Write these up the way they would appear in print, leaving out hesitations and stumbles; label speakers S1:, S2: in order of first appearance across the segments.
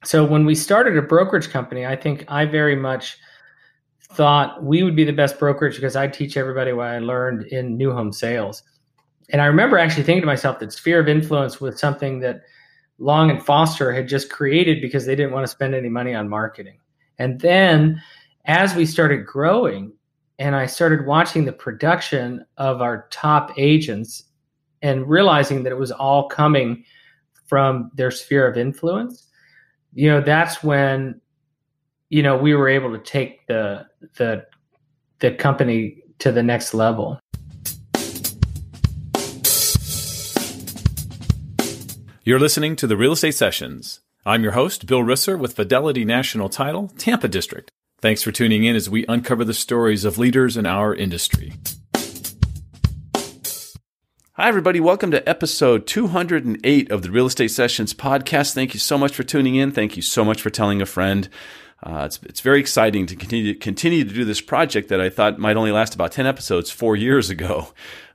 S1: So when we started a brokerage company, I think I very much thought we would be the best brokerage because I'd teach everybody what I learned in new home sales. And I remember actually thinking to myself that sphere of influence was something that Long and Foster had just created because they didn't want to spend any money on marketing. And then as we started growing and I started watching the production of our top agents and realizing that it was all coming from their sphere of influence, that's when, we were able to take the company to the next level.
S2: You're listening to the Real Estate Sessions. I'm your host, Bill Risser with Fidelity National Title, Tampa District. Thanks for tuning in as we uncover the stories of leaders in our industry. Hi, everybody. Welcome to episode 208 of the Real Estate Sessions podcast. Thank you so much for tuning in. Thank you so much for telling a friend. It's very exciting to continue to do this project that I thought might only last about 10 episodes 4 years ago.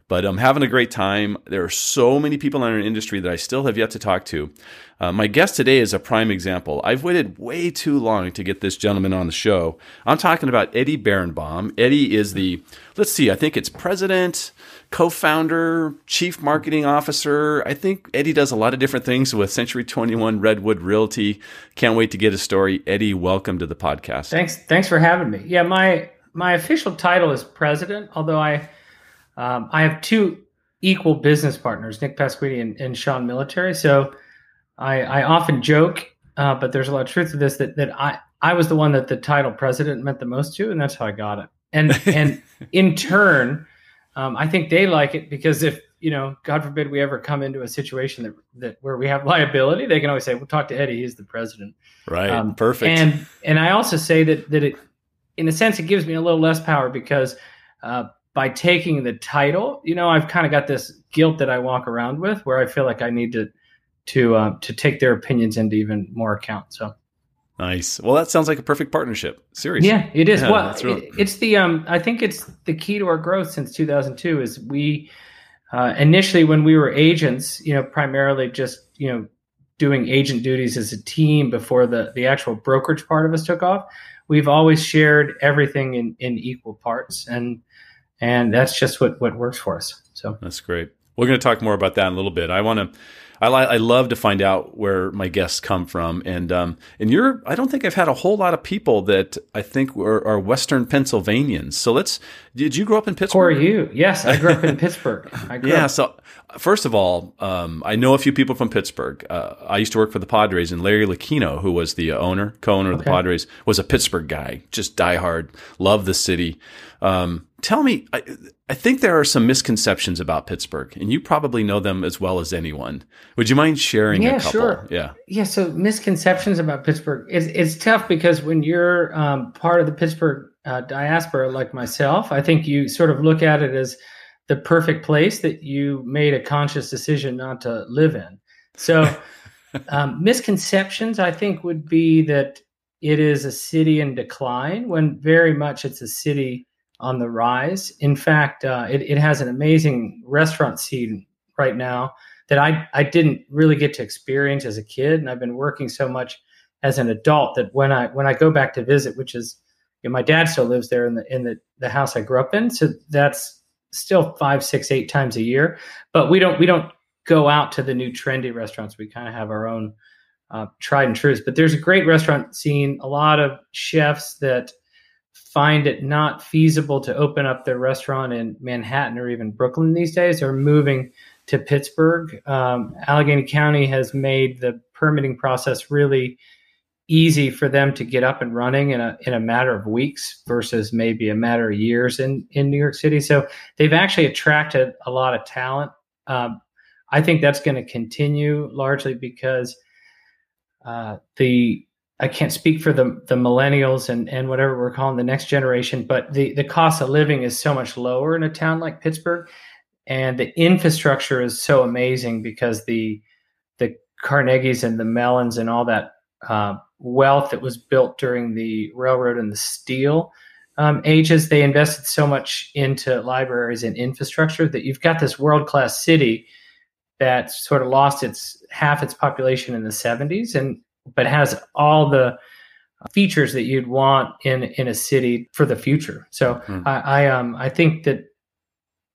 S2: But I'm having a great time. There are so many people in our industry that I still have yet to talk to. My guest today is a prime example. I've waited way too long to get this gentleman on the show. I'm talking about Eddie Berenbaum. Eddie is I think it's president, co-founder, chief marketing officer. I think Eddie does a lot of different things with Century 21 Redwood Realty. Can't wait to get his story. Eddie, welcome to the podcast.
S1: Thanks for having me. Yeah, my official title is president, although I have two equal business partners, Nick Pasquini and Sean Military. So I often joke, but there's a lot of truth to this, that I was the one that the title president meant the most to, and that's how I got it. And in turn, I think they like it because if, God forbid we ever come into a situation that where we have liability, they can always say, we'll talk to Eddie, he's the president.
S2: Right. Perfect.
S1: And I also say that it, in a sense, it gives me a little less power because by taking the title, I've kind of got this guilt that I walk around with where I feel like I need to take their opinions into even more account. So
S2: nice. Well, that sounds like a perfect partnership. Seriously.
S1: Yeah, it is.
S2: Yeah,
S1: Well, it's the I think it's the key to our growth since 2002 is we initially when we were agents, primarily just, doing agent duties as a team before the actual brokerage part of us took off. We've always shared everything in equal parts and that's just what works for us. So
S2: that's great. We're going to talk more about that in a little bit. I love to find out where my guests come from. And I don't think I've had a whole lot of people that I think are Western Pennsylvanians. So did you grow up in Pittsburgh?
S1: Or you? Yes, I grew up in Pittsburgh.
S2: So first of all, I know a few people from Pittsburgh. I used to work for the Padres, and Larry Lucchino, who was the co-owner of the Padres, was a Pittsburgh guy, just diehard, loved the city. Tell me, I think there are some misconceptions about Pittsburgh, and you probably know them as well as anyone. Would you mind sharing a couple?
S1: Sure. Yeah. So misconceptions about Pittsburgh, it's tough because when you're part of the Pittsburgh diaspora like myself, I think you sort of look at it as the perfect place that you made a conscious decision not to live in. So misconceptions, I think, would be that it is a city in decline when very much it's a city on the rise. In fact, it has an amazing restaurant scene right now that I didn't really get to experience as a kid, and I've been working so much as an adult that when I go back to visit, which is, my dad still lives there in the house I grew up in, so that's still 5, 6, 8 times a year. But we don't go out to the new trendy restaurants. We kind of have our own tried and trues. But there's a great restaurant scene. A lot of chefs that find it not feasible to open up their restaurant in Manhattan or even Brooklyn these days are moving to Pittsburgh. Allegheny County has made the permitting process really easy for them to get up and running in a matter of weeks versus maybe a matter of years in New York City. So they've actually attracted a lot of talent. I think that's going to continue largely because I can't speak for the millennials and whatever we're calling the next generation, but the cost of living is so much lower in a town like Pittsburgh, and the infrastructure is so amazing because the Carnegies and the Mellons and all that wealth that was built during the railroad and the steel ages, they invested so much into libraries and infrastructure that you've got this world-class city that sort of lost half its population in the 70s. And but has all the features that you'd want in a city for the future. So I think that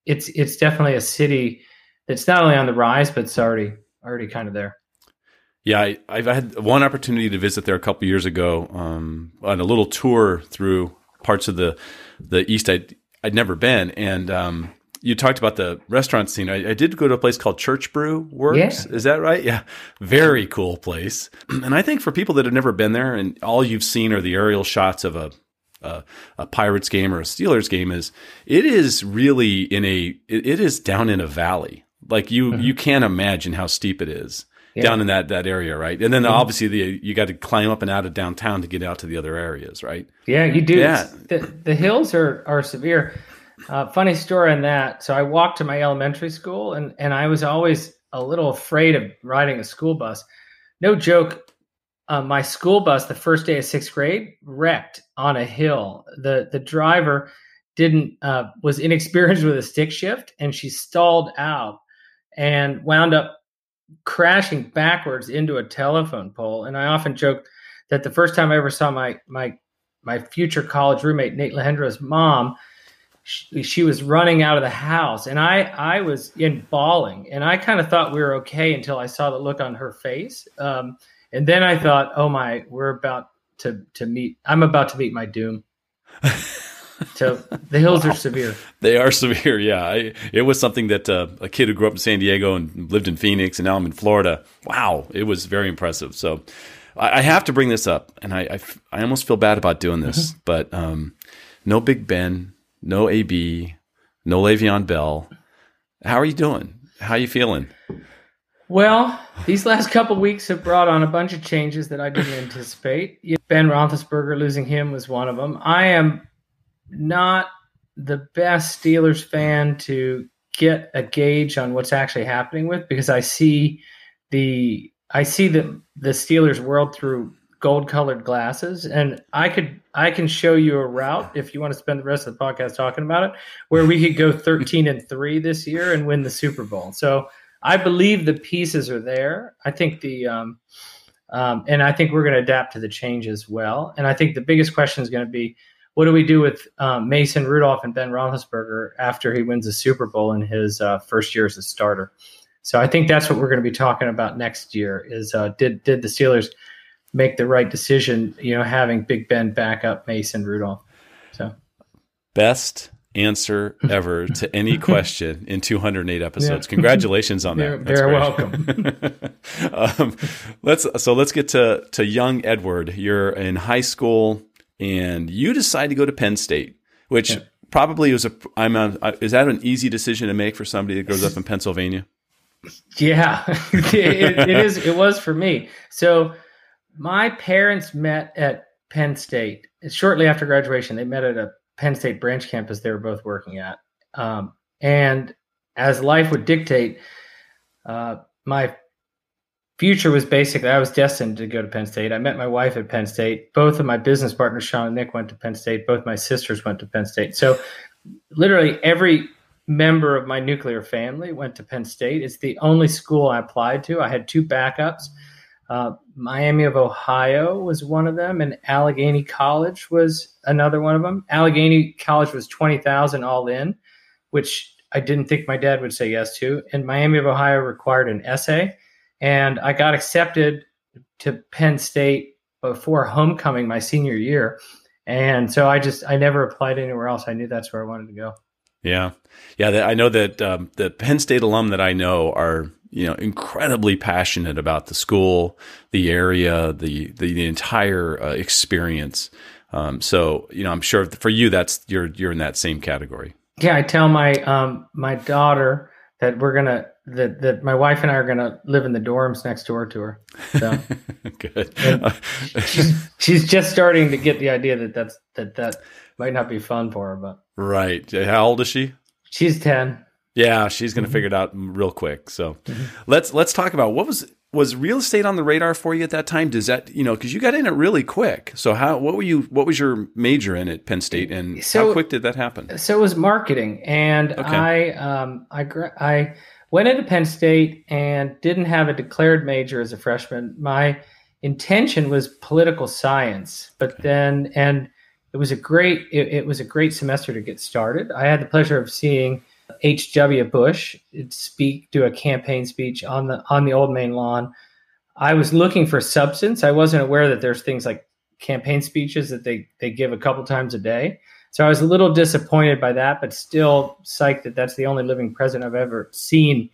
S1: it's definitely a city that's not only on the rise, but it's already kind of there.
S2: Yeah, I've had one opportunity to visit there a couple years ago on a little tour through parts of the East I'd never been. And you talked about the restaurant scene. I did go to a place called Church Brew Works. Yeah. Is that right? Yeah. Very cool place. And I think for people that have never been there and all you've seen are the aerial shots of a Pirates game or a Steelers game, it is really it is down in a valley. Like you can't imagine how steep it is. Yeah. Down in that area, right? And then obviously you got to climb up and out of downtown to get out to the other areas, right?
S1: Yeah, you do. Yeah. The hills are severe. Funny story on that. So I walked to my elementary school, and I was always a little afraid of riding a school bus. No joke. My school bus, the first day of 6th grade, wrecked on a hill. The driver was inexperienced with a stick shift, and she stalled out and wound up crashing backwards into a telephone pole. And I often joke that the first time I ever saw my future college roommate, Nate Lehendra's mom, she was running out of the house, and I was bawling, and I kind of thought we were okay until I saw the look on her face. And then I thought, oh my, I'm about to meet my doom. So the hills are severe.
S2: They are severe, yeah. It was something that a kid who grew up in San Diego and lived in Phoenix, and now I'm in Florida. Wow, it was very impressive. So I have to bring this up, and I almost feel bad about doing this, but no Big Ben, no AB, no Le'Veon Bell. How are you doing? How are you feeling?
S1: Well, these last couple of weeks have brought on a bunch of changes that I didn't anticipate. Ben Roethlisberger, losing him was one of them. I am not the best Steelers fan to get a gauge on what's actually happening with, because I see the Steelers world through gold-colored glasses, and I can show you a route if you want to spend the rest of the podcast talking about it, where we could go 13-3 this year and win the Super Bowl. So I believe the pieces are there. I think and I think we're going to adapt to the change as well. And I think the biggest question is going to be, what do we do with Mason Rudolph and Ben Roethlisberger after he wins the Super Bowl in his first year as a starter? So I think that's what we're going to be talking about next year is did the Steelers make the right decision, having Big Ben back up Mason Rudolph? So
S2: best answer ever to any question in 208 episodes. Yeah. Congratulations on that.
S1: You're welcome.
S2: Let's get to young Edward. You're in high school and you decide to go to Penn State, which probably is that an easy decision to make for somebody that grows up in Pennsylvania?
S1: Yeah, it is. It was for me. So my parents met at Penn State shortly after graduation. They met at a Penn State branch campus they were both working at. And as life would dictate, my future was basically, I was destined to go to Penn State. I met my wife at Penn State. Both of my business partners, Sean and Nick, went to Penn State. Both my sisters went to Penn State. So literally every member of my nuclear family went to Penn State. It's the only school I applied to. I had two backups. Miami of Ohio was one of them, and Allegheny College was another one of them. Allegheny College was $20,000 all in, which I didn't think my dad would say yes to. And Miami of Ohio required an essay, and I got accepted to Penn State before homecoming my senior year. And so I never applied anywhere else. I knew that's where I wanted to go.
S2: Yeah. I know that the Penn State alum that I know are incredibly passionate about the school, the area, the entire experience. So I'm sure for you, that's you're in that same category.
S1: Yeah, I tell my daughter that that my wife and I are gonna live in the dorms next door to her. So
S2: good.
S1: She's just starting to get the idea that might not be fun for her, but
S2: right. How old is she?
S1: She's 10.
S2: Yeah, she's going to figure it out real quick. So let's talk about what was real estate on the radar for you at that time? Does that, because you got in it really quick. So what was your major in at Penn State, and how quick did that happen?
S1: So it was marketing, and okay. I went into Penn State and didn't have a declared major as a freshman. My intention was political science, but then, and it was a great semester to get started. I had the pleasure of seeing H.W. Bush do a campaign speech on the Old Main Lawn. I was looking for substance. I wasn't aware that there's things like campaign speeches that they give a couple times a day. So I was a little disappointed by that, but still psyched that that's the only living president I've ever seen,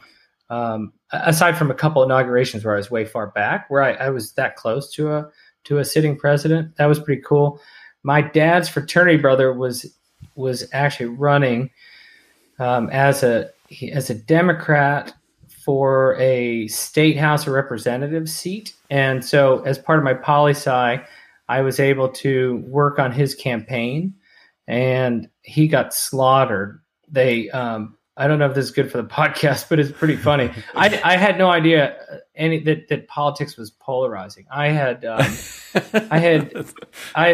S1: aside from a couple inaugurations where I was way far back, where I was that close to a sitting president. That was pretty cool. My dad's fraternity brother was actually running as a Democrat for a state House of Representatives seat, and so as part of my poli-sci, I was able to work on his campaign, and he got slaughtered. I don't know if this is good for the podcast, but it's pretty funny. I had no idea that politics was polarizing. I had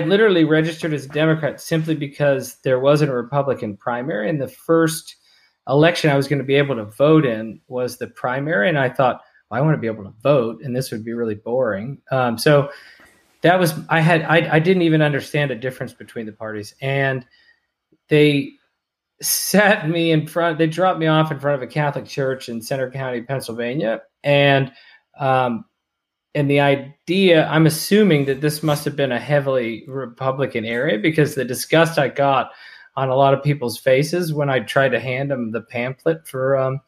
S1: literally registered as a Democrat simply because there wasn't a Republican primary, and the first election I was going to be able to vote in was the primary, and I thought, well, I want to be able to vote, and this would be really boring. So that was I didn't even understand a difference between the parties, and they sat me in front. They dropped me off in front of a Catholic church in Center County, Pennsylvania, and the idea, I'm assuming that this must have been a heavily Republican area because the disgust I got on a lot of people's faces when I tried to hand them the pamphlet for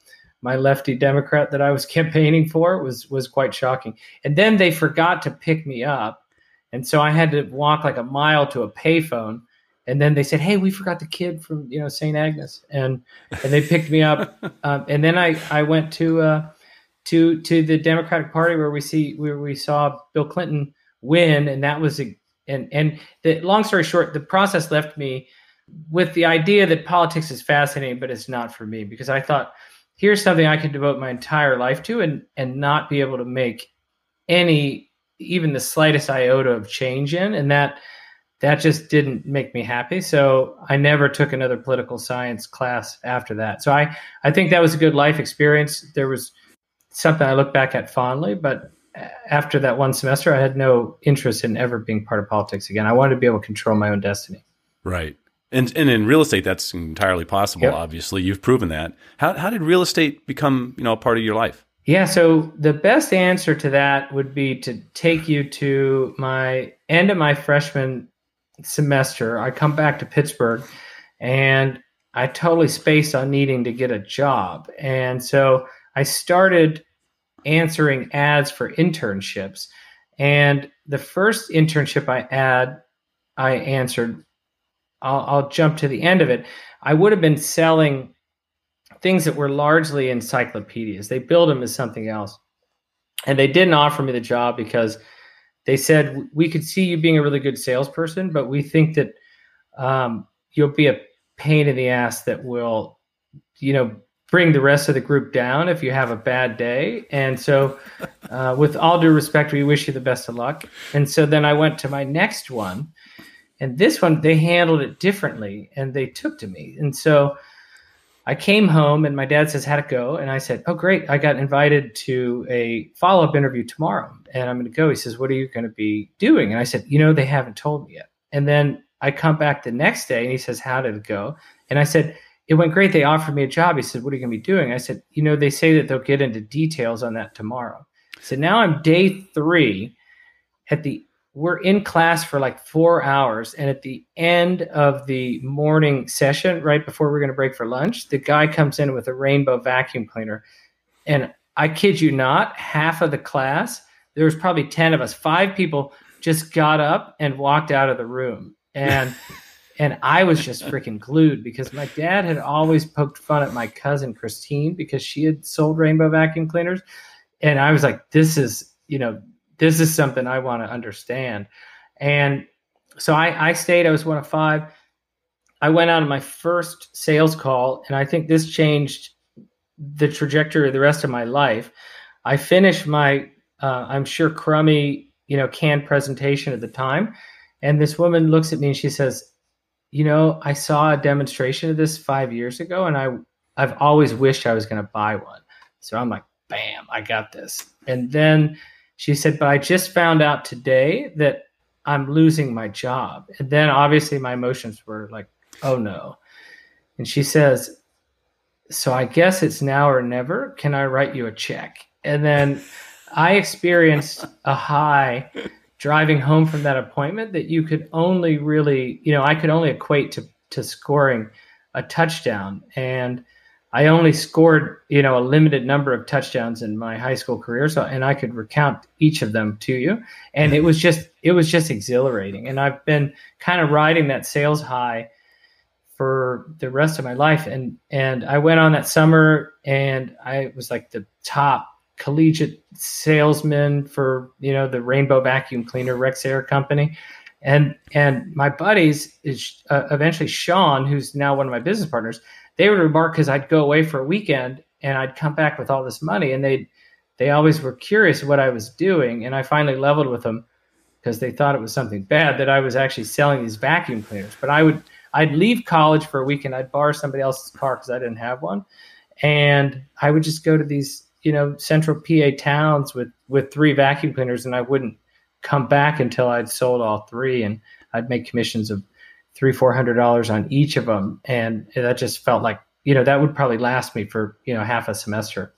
S1: my lefty Democrat that I was campaigning for was quite shocking. And then they forgot to pick me up, and so I had to walk like a mile to a payphone. And then they said, "Hey, we forgot the kid from St. Agnes," and they picked me up. And then I went to the Democratic Party where we saw Bill Clinton win, and that was and the long story short, the process left me with the idea that politics is fascinating, but it's not for me, because I thought, here's something I could devote my entire life to and not be able to make even the slightest iota of change in, and that just didn't make me happy. So I never took another political science class after that. So I think that was a good life experience. There was something I look back at fondly, but after that one semester, I had no interest in ever being part of politics again. I wanted to be able to control my own destiny.
S2: Right. And in real estate, that's entirely possible. Yep. Obviously, you've proven that. How did real estate become, a part of your life?
S1: Yeah. So the best answer to that would be to take you to my end of my freshman semester. I come back to Pittsburgh, and I totally spaced on needing to get a job. And so I started answering ads for internships. And the first internship I answered, I'll jump to the end of it. I would have been selling things that were largely encyclopedias. They billed them as something else. And they didn't offer me the job because they said, we could see you being a really good salesperson, but we think that you'll be a pain in the ass that will, bring the rest of the group down if you have a bad day. And so with all due respect, we wish you the best of luck. And so then I went to my next one, and this one, they handled it differently, and they took to me. And so I came home, and my dad says, how'd it go? And I said, oh, great. I got invited to a follow-up interview tomorrow, and I'm going to go. He says, what are you going to be doing? And I said, they haven't told me yet. And then I come back the next day, and he says, how did it go? And I said, it went great. They offered me a job. He said, what are you going to be doing? I said, they say that they'll get into details on that tomorrow. So now I'm day 3 we're in class for like 4 hours. And at the end of the morning session, right before we're going to break for lunch, the guy comes in with a rainbow vacuum cleaner. And I kid you not, half of the class, there was probably 10 of us, 5 people just got up and walked out of the room. And I was just freaking glued, because my dad had always poked fun at my cousin Christine because she had sold rainbow vacuum cleaners. And I was like, this is something I want to understand. And so I stayed. I was one of 5. I went out on my first sales call, and I think this changed the trajectory of the rest of my life. I finished my, I'm sure, crummy, canned presentation at the time. And this woman looks at me and she says, I saw a demonstration of this 5 years ago, and I've always wished I was going to buy one. So I'm like, bam, I got this. And then She said, but I just found out today that I'm losing my job. And then obviously my emotions were like, oh no. And she says, so I guess it's now or never. Can I write you a check? And then I experienced a high driving home from that appointment that you could only really, I could only equate to scoring a touchdown. And I only scored, a limited number of touchdowns in my high school career. So, and I could recount each of them to you. And it was just exhilarating. And I've been kind of riding that sales high for the rest of my life. And I went on that summer and I was like the top collegiate salesman for, the Rainbow vacuum cleaner, Rex Air company. And my buddies is eventually Sean, who's now one of my business partners, they would remark because I'd go away for a weekend and I'd come back with all this money, and they always were curious what I was doing. And I finally leveled with them because they thought it was something bad that I was actually selling these vacuum cleaners. But I'd leave college for a weekend. I'd borrow somebody else's car because I didn't have one. And I would just go to these, central PA towns with 3 vacuum cleaners, and I wouldn't come back until I'd sold all 3. And I'd make commissions of $300-400 on each of them. And that just felt like, that would probably last me for, half a semester.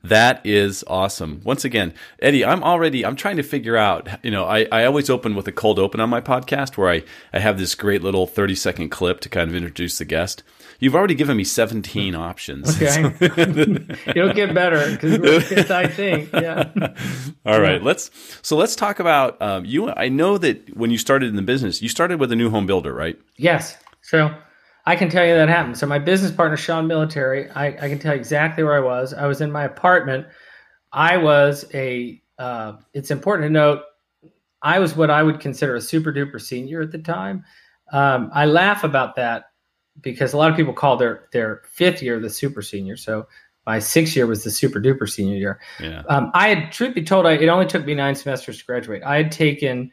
S2: That is awesome. Once again, Eddie, I'm trying to figure out, I always open with a cold open on my podcast where I have this great little 30-second clip to kind of introduce the guest. You've already given me 17 options.
S1: Okay. It'll get better because we're fifth, I think. Yeah.
S2: All right. Let's talk about you. I know that when you started in the business, you started with a new home builder, right? Yes.
S1: So I can tell you that happened. So my business partner, Sean Military, I can tell you exactly where I was. I was in my apartment. I was it's important to note, I was what I would consider a super duper senior at the time. I laugh about that because a lot of people call their 5th year the super senior. So my 6th year was the super duper senior year.
S2: Yeah.
S1: I had, truth be told, it only took me 9 semesters to graduate. I had taken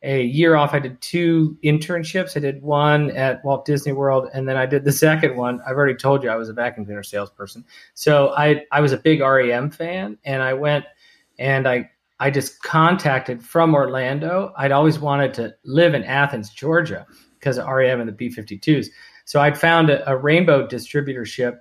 S1: a year off. I did 2 internships. I did one at Walt Disney World, and then I did the second one. I've already told you I was a vacuum cleaner salesperson. So I was a big REM fan, and I went and I just contacted from Orlando. I'd always wanted to live in Athens, Georgia, because of REM and the B-52s. So I'd found a Rainbow distributorship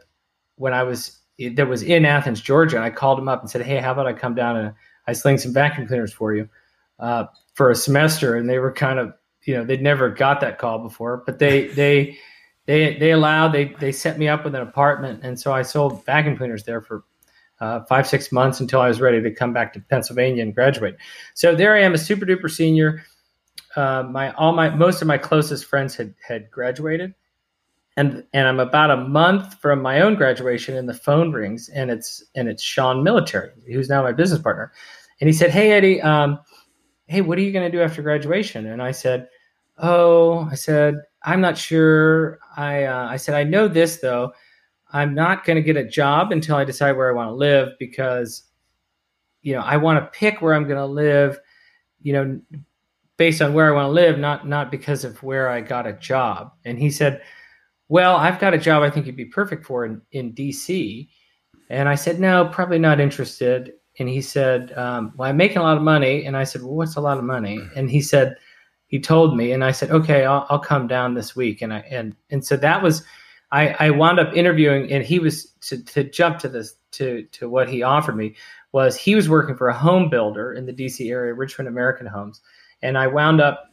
S1: that was in Athens, Georgia. And I called them up and said, hey, how about I come down and I sling some vacuum cleaners for you for a semester. And they were kind of, they'd never got that call before, but they allowed, they set me up with an apartment. And so I sold vacuum cleaners there for 5-6 months until I was ready to come back to Pennsylvania and graduate. So there I am, a super duper senior. Most of my closest friends had graduated. And I'm about a month from my own graduation, and the phone rings, and it's Sean Military, who's now my business partner. And he said, hey, Eddie, hey, what are you going to do after graduation? And I said, I'm not sure. I said, I know this, though. I'm not going to get a job until I decide where I want to live because, I want to pick where I'm going to live, based on where I want to live, not because of where I got a job. And he said, well, I've got a job I think you'd be perfect for in DC. And I said, no, probably not interested. And he said, well, I'm making a lot of money. And I said, well, what's a lot of money? And he said, he told me, and I said, okay, I'll come down this week. And so that was, I wound up interviewing, and he was to jump to this, to what he offered me was he was working for a home builder in the DC area, Richmond American Homes. And I wound up,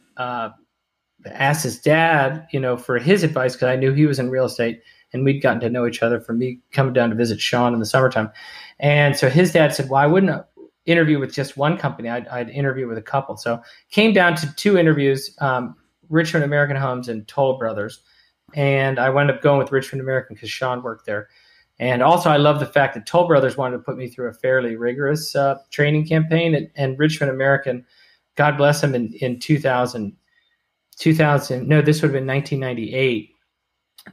S1: asked his dad, for his advice because I knew he was in real estate and we'd gotten to know each other from me coming down to visit Sean in the summertime. And so his dad said, well, I wouldn't interview with just one company. I'd interview with a couple. So came down to 2 interviews, Richmond American Homes and Toll Brothers. And I wound up going with Richmond American because Sean worked there. And also I love the fact that Toll Brothers wanted to put me through a fairly rigorous training campaign, and Richmond American, God bless them, in 2000, no, this would have been 1998.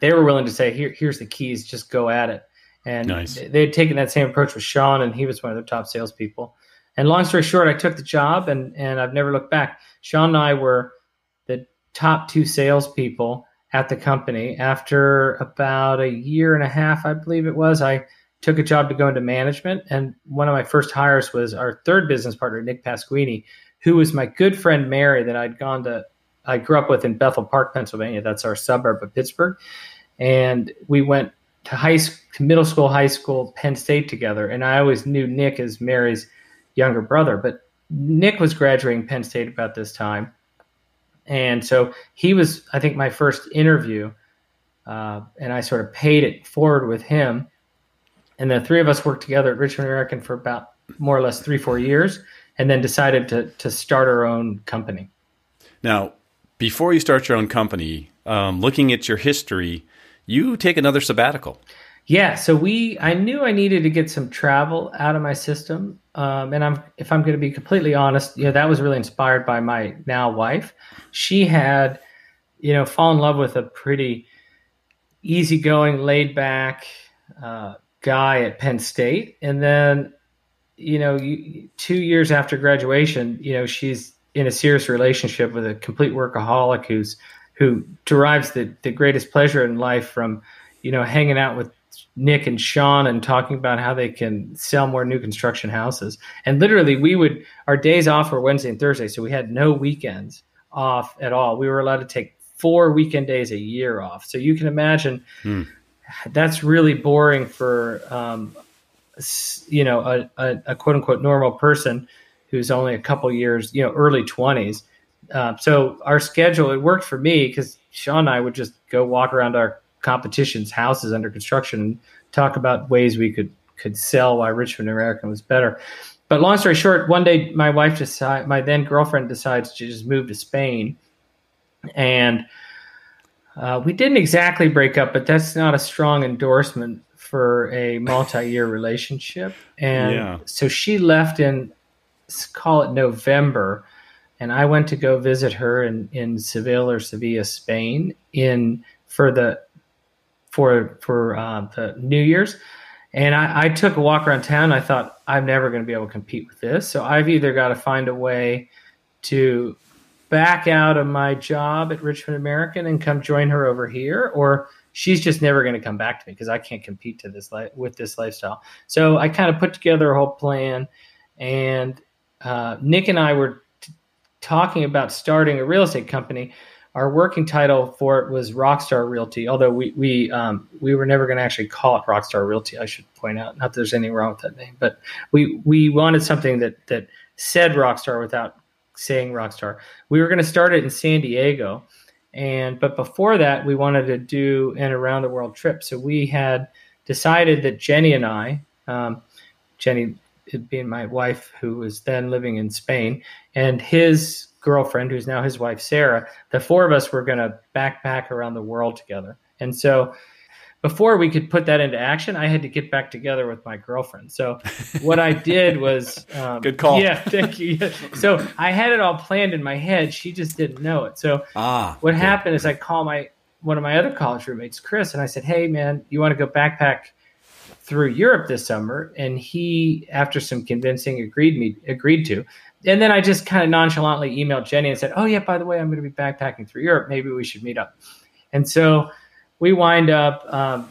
S1: They were willing to say, here's the keys, just go at it. And
S2: nice.
S1: They had taken that same approach with Sean, and he was one of their top salespeople. And long story short, I took the job, and I've never looked back. Sean and I were the top 2 salespeople at the company. After about a year and a half, I believe it was, I took a job to go into management. And one of my first hires was our third business partner, Nick Pasquini, who was my good friend, Mary, that I grew up with in Bethel Park, Pennsylvania. That's our suburb of Pittsburgh. And we went to middle school, high school, Penn State together. And I always knew Nick as Mary's younger brother, but Nick was graduating Penn State about this time. And so he was, I think, my first interview. And I sort of paid it forward with him. And the three of us worked together at Richmond American for about more or less 3-4 years, and then decided to start our own company.
S2: Now, before you start your own company, looking at your history, you take another sabbatical.
S1: Yeah, so I knew I needed to get some travel out of my system. And if I'm going to be completely honest, that was really inspired by my now wife. She had, fallen in love with a pretty easygoing, laid back guy at Penn State. And then, 2 years after graduation, she's in a serious relationship with a complete workaholic who derives the greatest pleasure in life from, hanging out with Nick and Sean and talking about how they can sell more new construction houses. And literally our days off were Wednesday and Thursday. So we had no weekends off at all. We were allowed to take 4 weekend days a year off. So you can imagine that's really boring for, a quote unquote normal person who's only a couple years, early 20s. So our schedule, it worked for me because Sean and I would just go walk around our competition's houses under construction and talk about ways we could sell why Richmond American was better. But long story short, one day my then girlfriend decides to just move to Spain. And we didn't exactly break up, but that's not a strong endorsement for a multi-year relationship. And so she left in, call it November, and I went to go visit her in Seville, Spain, for the New Year's. And I took a walk around town. I thought, I'm never going to be able to compete with this. So I've either got to find a way to back out of my job at Richmond American and come join her over here, or she's just never going to come back to me because I can't compete with this lifestyle. So I kind of put together a whole plan, and Nick and I were talking about starting a real estate company. Our working title for it was Rockstar Realty, although we were never going to actually call it Rockstar Realty, I should point out. Not that there's anything wrong with that name, but we wanted something that said Rockstar without saying Rockstar. We were going to start it in San Diego, but before that, we wanted to do an around the world trip. So we had decided that Jenny and I, Jenny being my wife, who was then living in Spain, and his girlfriend, who's now his wife, Sarah, the four of us were going to backpack around the world together. And so before we could put that into action, I had to get back together with my girlfriend. So what I did was...
S2: good call.
S1: Yeah, thank you. Yeah. So I had it all planned in my head. She just didn't know it. So what happened is I called one of my other college roommates, Chris, and I said, hey, man, you want to go backpack through Europe this summer? And he, after some convincing, agreed to. And then I just kind of nonchalantly emailed Jenny and said, oh, yeah, by the way, I'm going to be backpacking through Europe. Maybe we should meet up. And so we wind up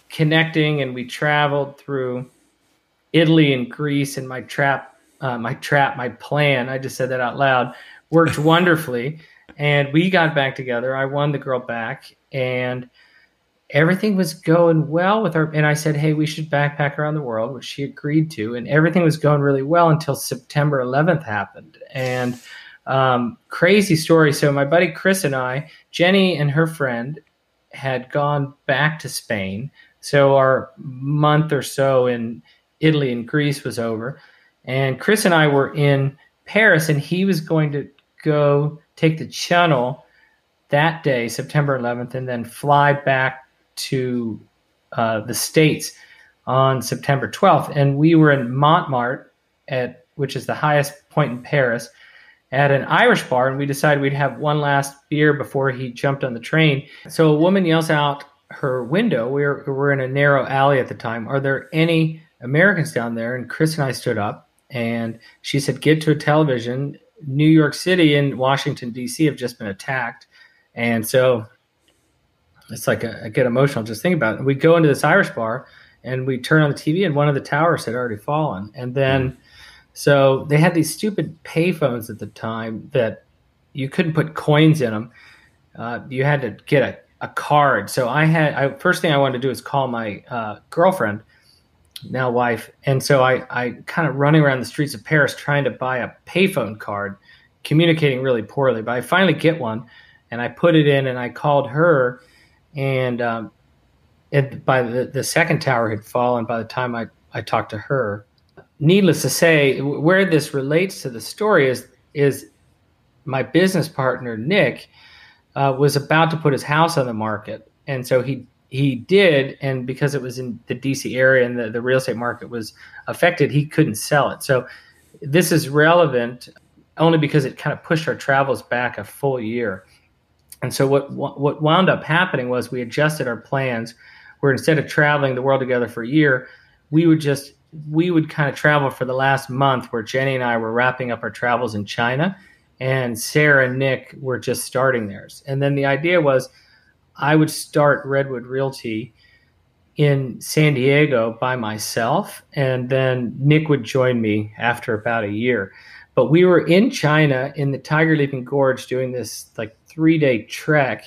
S1: connecting, and we traveled through Italy and Greece. And my plan, I just said that out loud, worked wonderfully. And we got back together. I won the girl back, and everything was going well with her. And I said, hey, we should backpack around the world, which she agreed to. And everything was going really well until September 11th happened. And crazy story. So my buddy Chris and I, Jenny and her friend, had gone back to Spain. So our month or so in Italy and Greece was over. And Chris and I were in Paris, and he was going to go take the Channel that day, September 11th, and then fly back to the States on September 12th. And we were in Montmartre, which is the highest point in Paris, at an Irish bar, and we decided we'd have one last beer before he jumped on the train. So a woman yells out her window. We're in a narrow alley at the time. Are there any Americans down there? And Chris and I stood up, and she said, get to a television. New York City and Washington, D.C. have just been attacked. And so it's like I get emotional just thinking about it. We go into this Irish bar, and we turned on the TV, and one of the towers had already fallen. And then, so they had these stupid payphones at the time that you couldn't put coins in them. You had to get a card. So first thing I wanted to do is call my girlfriend, now wife. And so I kind of running around the streets of Paris trying to buy a payphone card, communicating really poorly. But I finally get one, and I put it in, and I called her, and by the second tower had fallen by the time I talked to her. Needless to say, where this relates to the story is my business partner, Nick, was about to put his house on the market. And so he did, and because it was in the DC area and the real estate market was affected, he couldn't sell it. So this is relevant only because it kind of pushed our travels back a full year. And so what wound up happening was we adjusted our plans, where instead of traveling the world together for a year, we would kind of travel for the last month, where Jenny and I were wrapping up our travels in China, and Sarah and Nick were just starting theirs. And then the idea was I would start Redwood Realty in San Diego by myself, and then Nick would join me after about a year. But we were in China in the Tiger Leaping Gorge doing this like 3-day trek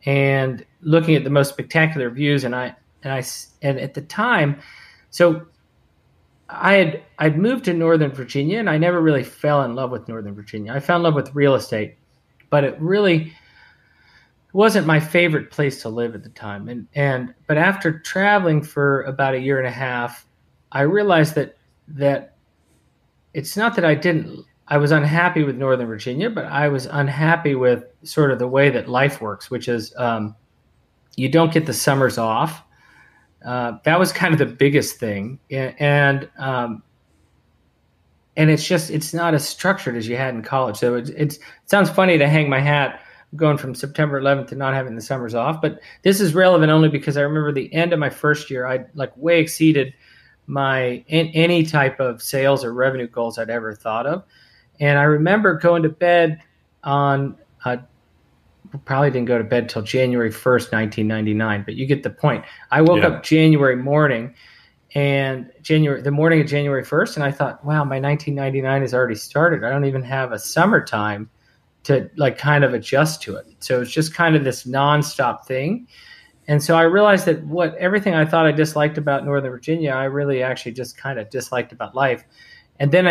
S1: and looking at the most spectacular views. And at the time, so I'd moved to Northern Virginia, and I never really fell in love with Northern Virginia. I fell in love with real estate, but it really wasn't my favorite place to live at the time. But after traveling for about a year and a half, I realized that it's not that I was unhappy with Northern Virginia, but I was unhappy with sort of the way that life works, which is you don't get the summers off. That was kind of the biggest thing. And it's not as structured as you had in college. So it sounds funny to hang my hat going from September 11th to not having the summers off, but this is relevant only because I remember the end of my first year, I like way exceeded any type of sales or revenue goals I'd ever thought of. And I remember going to bed on, probably didn't go to bed till January 1st, 1999, but you get the point. I woke up January morning, the morning of January 1st, and I thought, wow, my 1999 has already started. I don't even have a summertime to like kind of adjust to it. So it's just kind of this nonstop thing. And so I realized that everything I thought I disliked about Northern Virginia, I really actually just kind of disliked about life. And then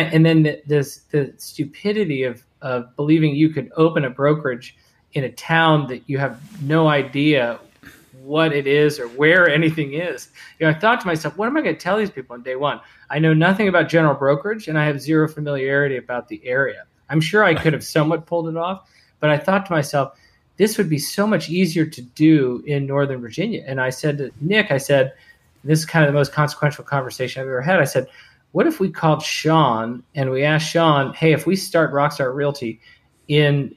S1: the stupidity of believing you could open a brokerage in a town that you have no idea what it is or where anything is. I thought to myself, what am I going to tell these people on day one? I know nothing about general brokerage, and I have zero familiarity about the area. I'm sure I could have somewhat pulled it off, but I thought to myself, this would be so much easier to do in Northern Virginia. And I said to Nick, this is kind of the most consequential conversation I've ever had. I said, what if we called Sean and we asked Sean, hey, if we start Rockstar Realty in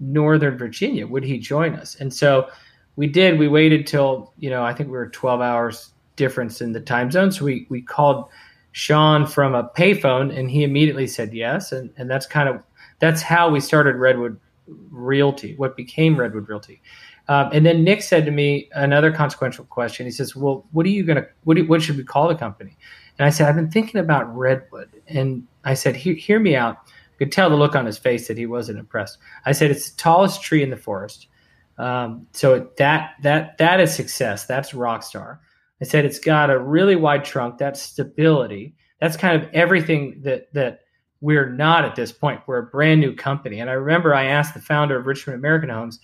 S1: Northern Virginia, would he join us? And so we did. We waited till, I think we were 12 hours difference in the time zone. So we called Sean from a payphone, and he immediately said yes. And that's how we started Redwood Realty, what became Redwood Realty. And then Nick said to me another consequential question. He says, well, what should we call the company? And I said, I've been thinking about Redwood. And I said, hear me out. You could tell the look on his face that he wasn't impressed. I said, it's the tallest tree in the forest. So that is success. That's Rockstar. I said, it's got a really wide trunk. That's stability. That's kind of everything that we're not at this point. We're a brand new company. And I remember I asked the founder of Richmond American Homes,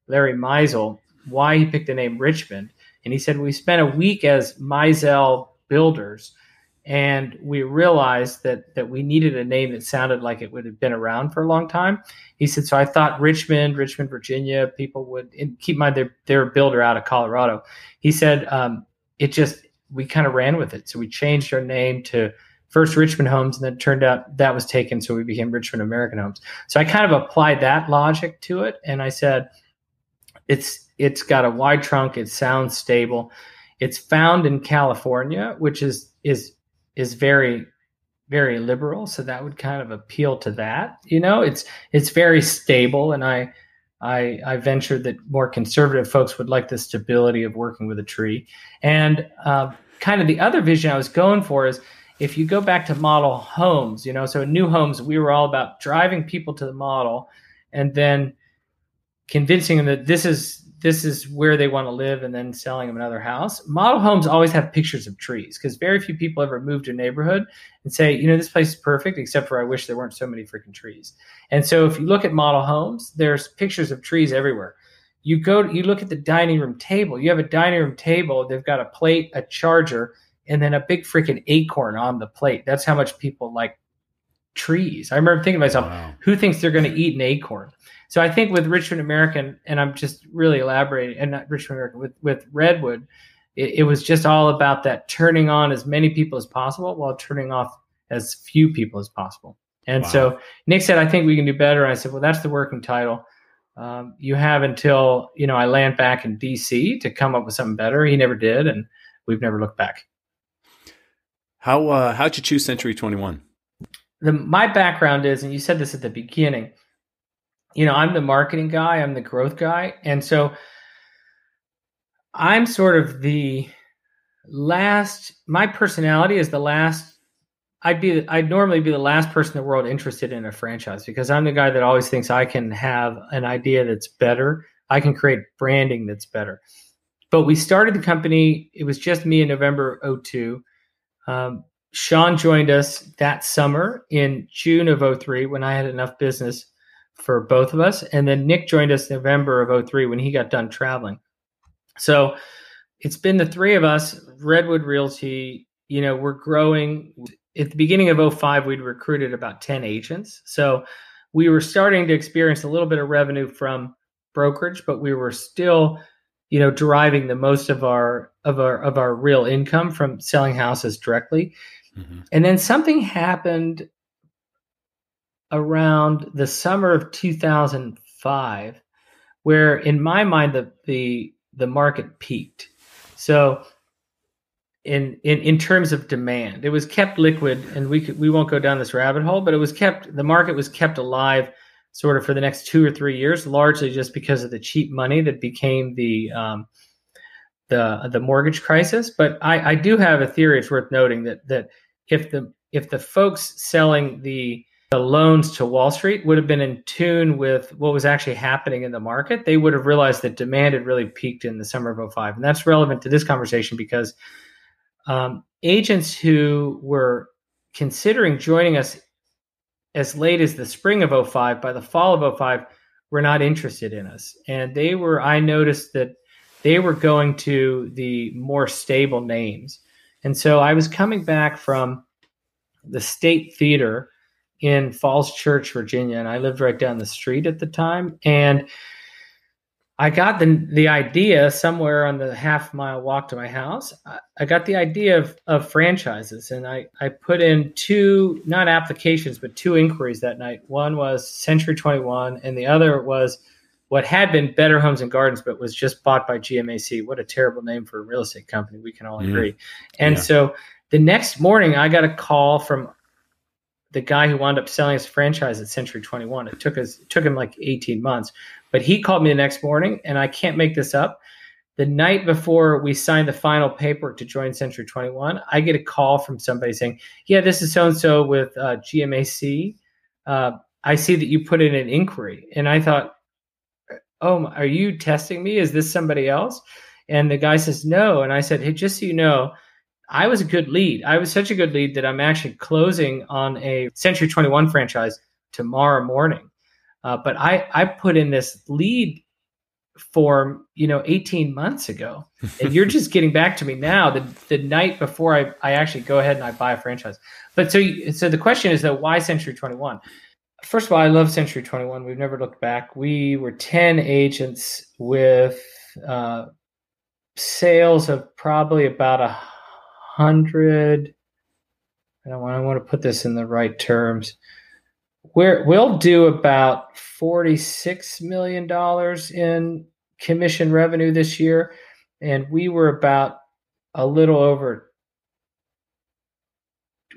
S1: Larry Meisel, why he picked the name Richmond. And he said, we spent a week as Meisel builders, and we realized that we needed a name that sounded like it would have been around for a long time. He said, so I thought Richmond, Virginia, people would keep in mind they're a builder out of Colorado. He said, we kind of ran with it. So we changed our name to first Richmond Homes, and then it turned out that was taken, so we became Richmond American Homes. So I kind of applied that logic to it, and I said, it's got a wide trunk, it sounds stable. It's found in California, which is very, very liberal, so that would kind of appeal to that. It's very stable, and I ventured that more conservative folks would like the stability of working with a tree. And kind of the other vision I was going for is if you go back to model homes, so in new homes, we were all about driving people to the model and then convincing them that this is where they want to live and then selling them another house. Model homes always have pictures of trees because very few people ever move to a neighborhood and say, this place is perfect, except for I wish there weren't so many freaking trees. And so if you look at model homes, there's pictures of trees everywhere. You look at the dining room table. You have a dining room table. They've got a plate, a charger, and then a big freaking acorn on the plate. That's how much people like trees. I remember thinking to myself, wow, who thinks they're going to eat an acorn? So I think with Richmond American, and I'm just really elaborating, and not Richmond American, with Redwood, it was just all about that turning on as many people as possible while turning off as few people as possible. And wow. So Nick said, I think we can do better. And I said, well, that's the working title. You have until, I land back in DC to come up with something better. He never did. And we've never looked back.
S2: How'd you choose Century 21?
S1: My background is, and you said this at the beginning, I'm the marketing guy, I'm the growth guy. And so I'm sort of my personality is the last, I'd normally be the last person in the world interested in a franchise because I'm the guy that always thinks I can have an idea that's better. I can create branding that's better. But we started the company, it was just me in November 2002. Sean joined us that summer in June of 2003 when I had enough business for both of us. And then Nick joined us November of 2003 when he got done traveling. So it's been the three of us, Redwood Realty, we're growing. At the beginning of 2005, we'd recruited about 10 agents. So we were starting to experience a little bit of revenue from brokerage, but we were still, deriving the most of our real income from selling houses directly. Mm-hmm. And then something happened around the summer of 2005, where in my mind, the market peaked. So in terms of demand, it was kept liquid, and we won't go down this rabbit hole, but the market was kept alive sort of for the next 2 or 3 years, largely just because of the cheap money that became the mortgage crisis. But I do have a theory. It's worth noting that if the folks selling the loans to Wall Street would have been in tune with what was actually happening in the market, they would have realized that demand had really peaked in the summer of 2005. And that's relevant to this conversation because agents who were considering joining us as late as the spring of 2005, by the fall of 2005, were not interested in us. And I noticed that they were going to the more stable names. And so I was coming back from the State Theater in Falls Church, Virginia, and I lived right down the street at the time. And I got the idea somewhere on the half-mile walk to my house. I got the idea of franchises, and I put in 2, not applications, but 2 inquiries that night. One was Century 21, and the other was what had been Better Homes and Gardens, but was just bought by GMAC. What a terrible name for a real estate company. We can all agree. And so the next morning, I got a call from the guy who wound up selling his franchise at Century 21. It took him like 18 months, but he called me the next morning, and I can't make this up. The night before we signed the final paperwork to join Century 21, I get a call from somebody saying, yeah, this is so-and-so with GMAC. I see that you put in an inquiry. And I thought, oh, are you testing me? Is this somebody else? And the guy says, no. And I said, hey, just so you know, I was a good lead. I was such a good lead that I'm actually closing on a Century 21 franchise tomorrow morning. But I put in this lead form, 18 months ago. And you're just getting back to me now, the night before I actually go ahead and I buy a franchise. But so the question is, though, why Century 21? First of all, I love Century 21. We've never looked back. We were 10 agents with sales of probably about 100. I want to put this in the right terms. We'll do about $46 million in commission revenue this year, and we were about a little over.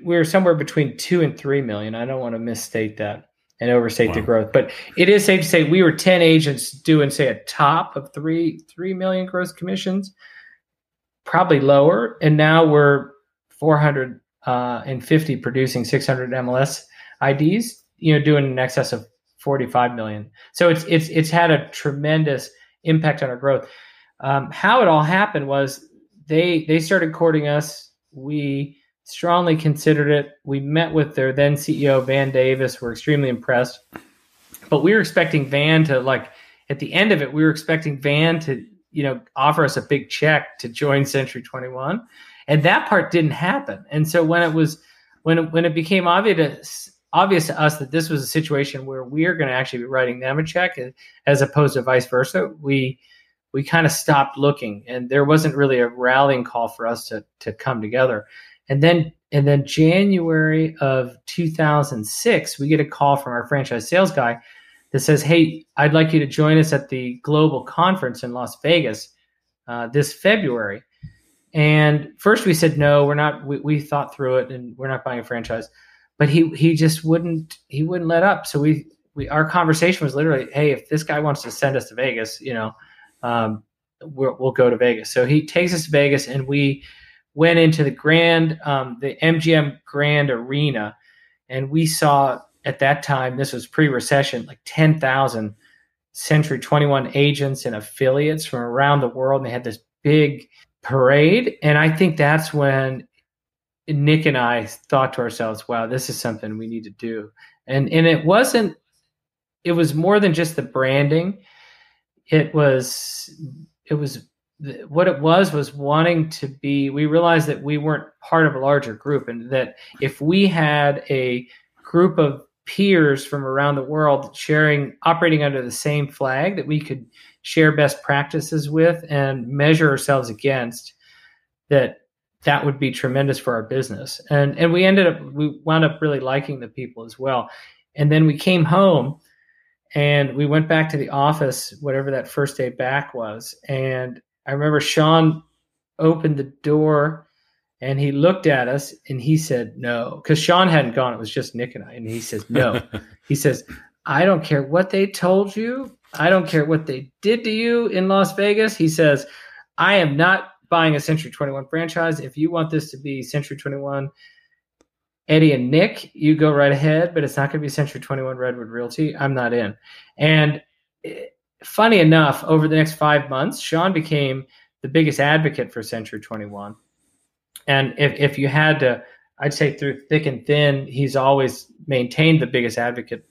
S1: We were somewhere between 2 and 3 million. I don't want to misstate that and overstate the growth, but it is safe to say we were 10 agents doing, say, a top of 3 million gross commissions. probably lower. And now we're 450 producing 600 MLS IDs, doing in excess of 45 million. So it's had a tremendous impact on our growth. How it all happened was they started courting us. We strongly considered it. We met with their then CEO, Van Davis. We're extremely impressed. But we were expecting Van to, like, at the end of it, we were expecting Van to, offer us a big check to join Century 21. And that part didn't happen. And so when it became obvious to us that this was a situation where we are going to actually be writing them a check as opposed to vice versa, we kind of stopped looking, and there wasn't really a rallying call for us to come together. And then January of 2006, we get a call from our franchise sales guy that says, "Hey, I'd like you to join us at the global conference in Las Vegas this February." And first we said, no, we're not. We thought through it, and we're not buying a franchise. But he just wouldn't let up. So our conversation was literally, "Hey, if this guy wants to send us to Vegas, we'll go to Vegas." So he takes us to Vegas, and we went into the MGM Grand Arena, and we saw at that time, this was pre-recession, like 10,000 Century 21 agents and affiliates from around the world, and they had this big parade. And I think that's when Nick and I thought to ourselves, wow, this is something we need to do. And it was more than just the branding. It was what it was wanting to be, we realized that we weren't part of a larger group, and that if we had a group of peers from around the world operating under the same flag that we could share best practices with and measure ourselves against, that would be tremendous for our business. And we wound up really liking the people as well. And then we came home and we went back to the office, whatever that first day back was. And I remember Sean opened the door and he looked at us and he said, no, because Sean hadn't gone. It was just Nick and I. And he says, no. He says, "I don't care what they told you. I don't care what they did to you in Las Vegas." He says, "I am not buying a Century 21 franchise. If you want this to be Century 21 Eddie and Nick, you go right ahead, but it's not going to be Century 21 Redwood Realty. I'm not in." And funny enough, over the next 5 months, Sean became the biggest advocate for Century 21. And if you had to, I'd say through thick and thin, he's always maintained the biggest advocate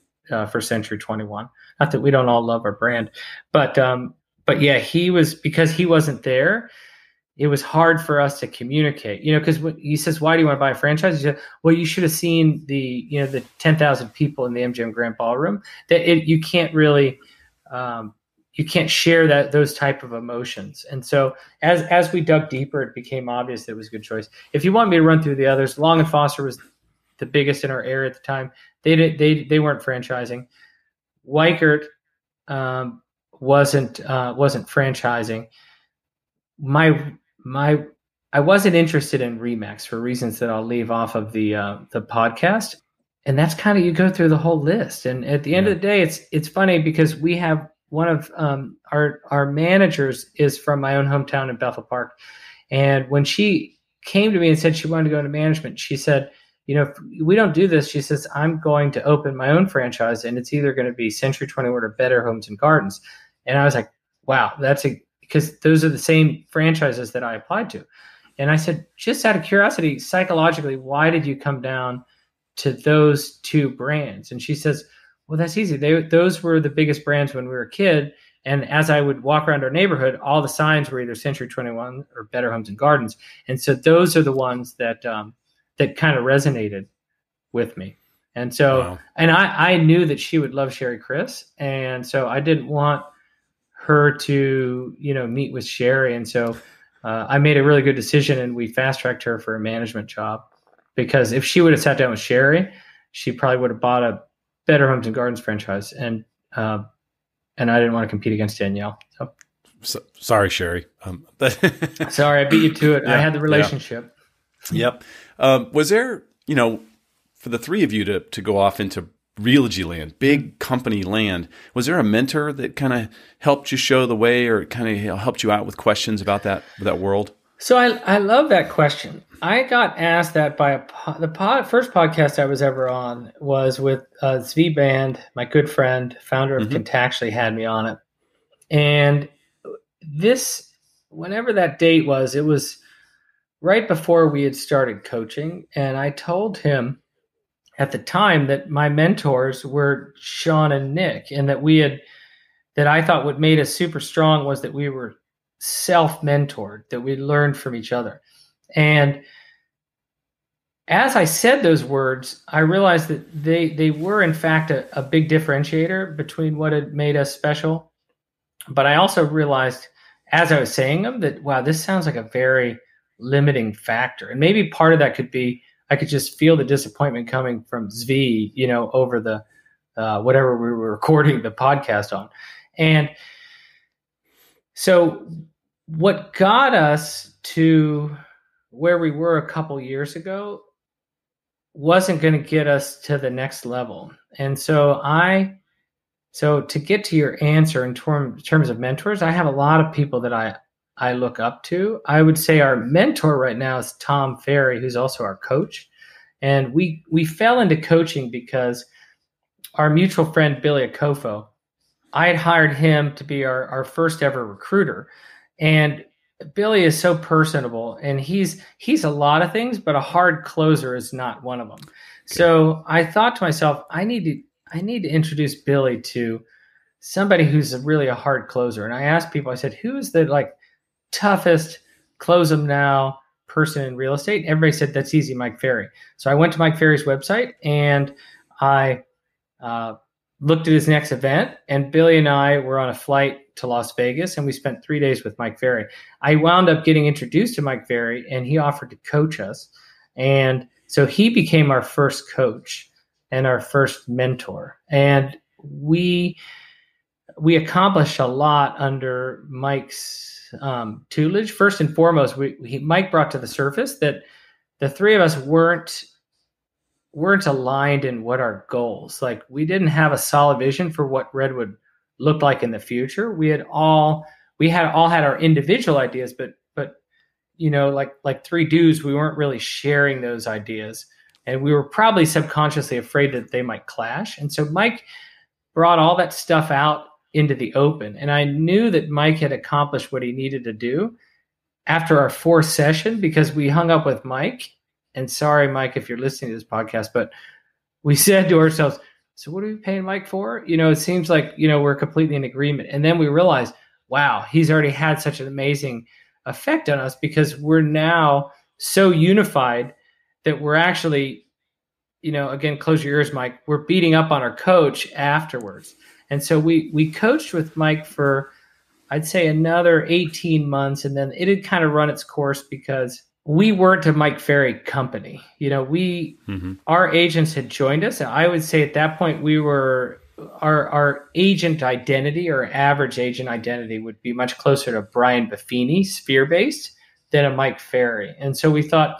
S1: for Century 21. Not that we don't all love our brand, but yeah, because he wasn't there, it was hard for us to communicate, because he says, "Why do you want to buy a franchise?" He said, "Well, you should have seen the 10,000 people in the MGM Grand Ballroom. You can't really, you can't share those type of emotions." And so as we dug deeper, it became obvious that it was a good choice. If you want me to run through the others, Long and Foster was the biggest in our area at the time. They weren't franchising. Weichert wasn't franchising. I wasn't interested in Remax for reasons that I'll leave off of the podcast. And that's kind of, you go through the whole list. And at the end of the day, it's funny because we have one of our managers is from my own hometown in Bethel Park. And when she came to me and said she wanted to go into management, she said, if we don't do this, she says, "I'm going to open my own franchise, and it's either going to be Century 21 or Better Homes and Gardens." And I was like, wow, because those are the same franchises that I applied to. And I said, just out of curiosity, psychologically, why did you come down to those two brands? And she says, "Well, that's easy. Those were the biggest brands when we were a kid. And as I would walk around our neighborhood, all the signs were either Century 21 or Better Homes and Gardens. And so those are the ones that kind of resonated with me." And so, wow. And I knew that she would love Sherry Chris. And so I didn't want her to, meet with Sherry. And so I made a really good decision, and we fast-tracked her for a management job, because if she would have sat down with Sherry, she probably would have bought a Better Homes and Gardens franchise. And I didn't want to compete against Danielle.
S2: So sorry, Sherry.
S1: Sorry, I beat you to it. Yeah, I had the relationship.
S2: Yeah. Yep. Was there, for the three of you to go off into Realogy land, big company land, was there a mentor that kind of helped you show the way, or kind of helped you out with questions about that world?
S1: So I love that question. I got asked that by first podcast I was ever on was with Zvi Band, my good friend, founder of
S2: Mm-hmm.
S1: Contactually, had me on it. And this, whenever that date was, it was right before we had started coaching. And I told him at the time that my mentors were Sean and Nick, and that I thought what made us super strong was that we were self-mentored, that we learned from each other. And as I said those words, I realized that they were in fact a big differentiator between what had made us special. But I also realized as I was saying them that, wow, this sounds like a very limiting factor. And maybe part of that could be I could just feel the disappointment coming from Zvi, over the whatever we were recording the podcast on. And so what got us to where we were a couple years ago wasn't going to get us to the next level. And so to get to your answer in terms of mentors, I have a lot of people that I look up to. I would say our mentor right now is Tom Ferry, who's also our coach. And we fell into coaching because our mutual friend, Billy Akofo, I had hired him to be our first ever recruiter. And Billy is so personable, and he's a lot of things, but a hard closer is not one of them. Okay. So I thought to myself, I need to introduce Billy to somebody who's really a hard closer. And I asked people, I said, who is the toughest close them now person in real estate? Everybody said, that's easy, Mike Ferry. So I went to Mike Ferry's website and I looked at his next event, and Billy and I were on a flight to Las Vegas, and we spent 3 days with Mike Ferry. I wound up getting introduced to Mike Ferry, and he offered to coach us. And so he became our first coach and our first mentor. And we accomplished a lot under Mike's tutelage. First and foremost, Mike brought to the surface that the three of us weren't aligned in what our goals. Like, we didn't have a solid vision for what Redwood looked like in the future. We had all had our individual ideas, but like three dudes, we weren't really sharing those ideas, and we were probably subconsciously afraid that they might clash. And so Mike brought all that stuff out into the open, and I knew that Mike had accomplished what he needed to do after our fourth session, because we hung up with Mike. And sorry, Mike, if you're listening to this podcast, but we said to ourselves, so what are we paying Mike for? It seems like, we're completely in agreement. And then we realized, wow, he's already had such an amazing effect on us, because we're now so unified that we're actually, again, close your ears, Mike, we're beating up on our coach afterwards. And so we coached with Mike for, I'd say, another 18 months. And then it had kind of run its course, because we weren't a Mike Ferry company. Our agents had joined us. And I would say at that point, we were our agent identity, or average agent identity, would be much closer to Brian Buffini, sphere-based, than a Mike Ferry. And so we thought,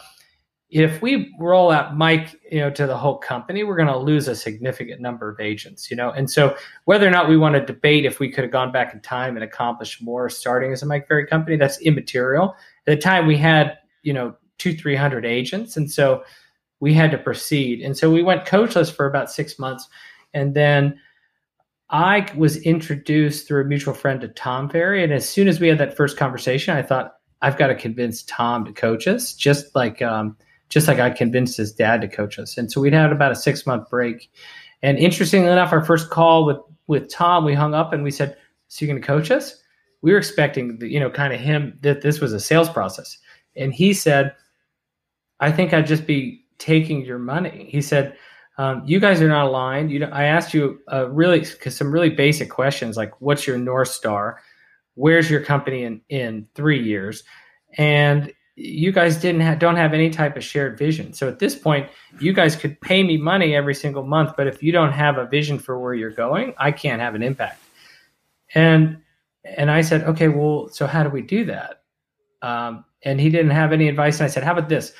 S1: if we roll out Mike, to the whole company, we're going to lose a significant number of agents, And so whether or not we want to debate if we could have gone back in time and accomplished more starting as a Mike Ferry company, that's immaterial. At the time, we had 200-300 agents. And so we had to proceed. And so we went coachless for about 6 months. And then I was introduced through a mutual friend to Tom Ferry. And as soon as we had that first conversation, I thought, I've got to convince Tom to coach us, just like I convinced his dad to coach us. And so we'd had about a 6-month break. And interestingly enough, our first call with Tom, we hung up and we said, so you're going to coach us? We were expecting, kind of him, that this was a sales process. And he said, I think I'd just be taking your money. He said, you guys are not aligned. I asked you some really basic questions, like, what's your North Star? Where's your company in 3 years? And you guys don't have any type of shared vision. So at this point, you guys could pay me money every single month, but if you don't have a vision for where you're going, I can't have an impact. And I said, okay, well, so how do we do that? And he didn't have any advice. And I said, how about this?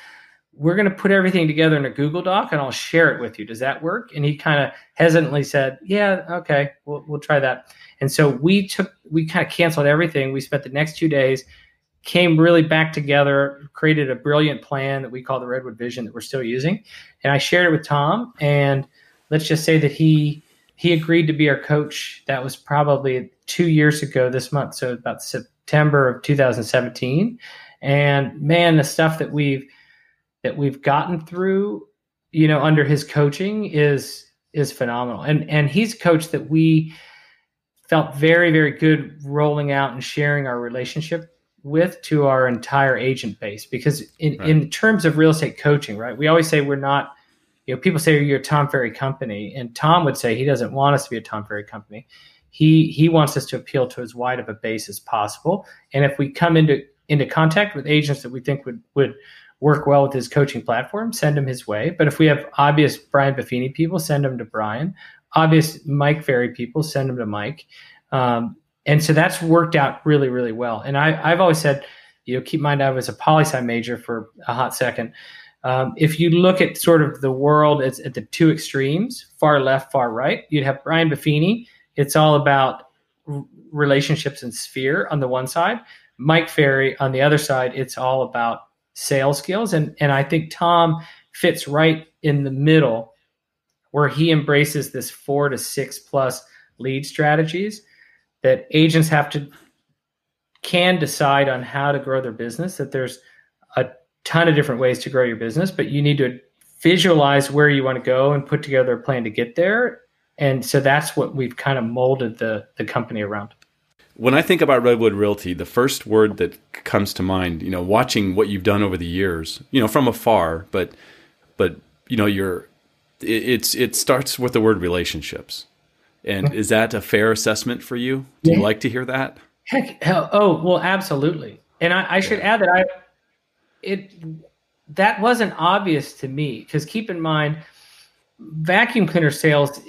S1: We're going to put everything together in a Google Doc and I'll share it with you. Does that work? And he kind of hesitantly said, yeah, okay, we'll try that. And so we kind of canceled everything. We spent the next 2 days came really back together, created a brilliant plan that we call the Redwood Vision that we're still using. And I shared it with Tom, and let's just say that he agreed to be our coach. That was probably 2 years ago this month, so about September of 2017. And man, the stuff that we've gotten through, under his coaching is phenomenal. And he's a coach that we felt very, very good rolling out and sharing our relationship with to our entire agent base. Because in terms of real estate coaching, right, we always say we're not, people say you're a Tom Ferry company, and Tom would say he doesn't want us to be a Tom Ferry company. He wants us to appeal to as wide of a base as possible. And if we come into contact with agents that we think would work well with his coaching platform, send them his way. But if we have obvious Brian Buffini people, send them to Brian. Obvious Mike Ferry people, send them to Mike. And so that's worked out really, really well. And I've always said, keep in mind I was a poli-sci major for a hot second. If you look at sort of the world, it's at the two extremes, far left, far right. You'd have Brian Buffini. It's all about relationships and sphere on the one side. Mike Ferry on the other side, it's all about sales skills. And I think Tom fits right in the middle, where he embraces this 4 to 6 plus lead strategies that agents can decide on how to grow their business, that there's a ton of different ways to grow your business, but you need to visualize where you want to go and put together a plan to get there. And so that's what we've kind of molded the company around.
S2: When I think about Redwood Realty, the first word that comes to mind, watching what you've done over the years, from afar, but it starts with the word relationships. And is that a fair assessment for you? Do you like to hear that?
S1: Well, absolutely. And I should add that that wasn't obvious to me, because keep in mind, vacuum cleaner sales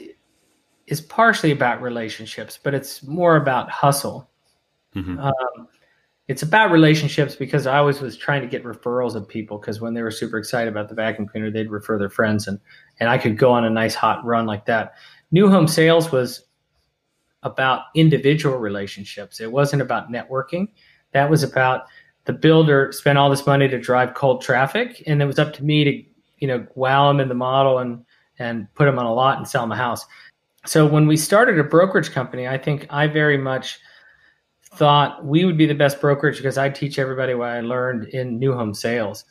S1: is partially about relationships, but it's more about hustle. Mm-hmm. It's about relationships because I always was trying to get referrals of people, because when they were super excited about the vacuum cleaner, they'd refer their friends, and I could go on a nice hot run like that. New home sales was about individual relationships. It wasn't about networking. That was about the builder spent all this money to drive cold traffic, and it was up to me to, wow them in the model and put them on a lot and sell them a house. So when we started a brokerage company, I think I very much thought we would be the best brokerage because I'd teach everybody what I learned in new home sales.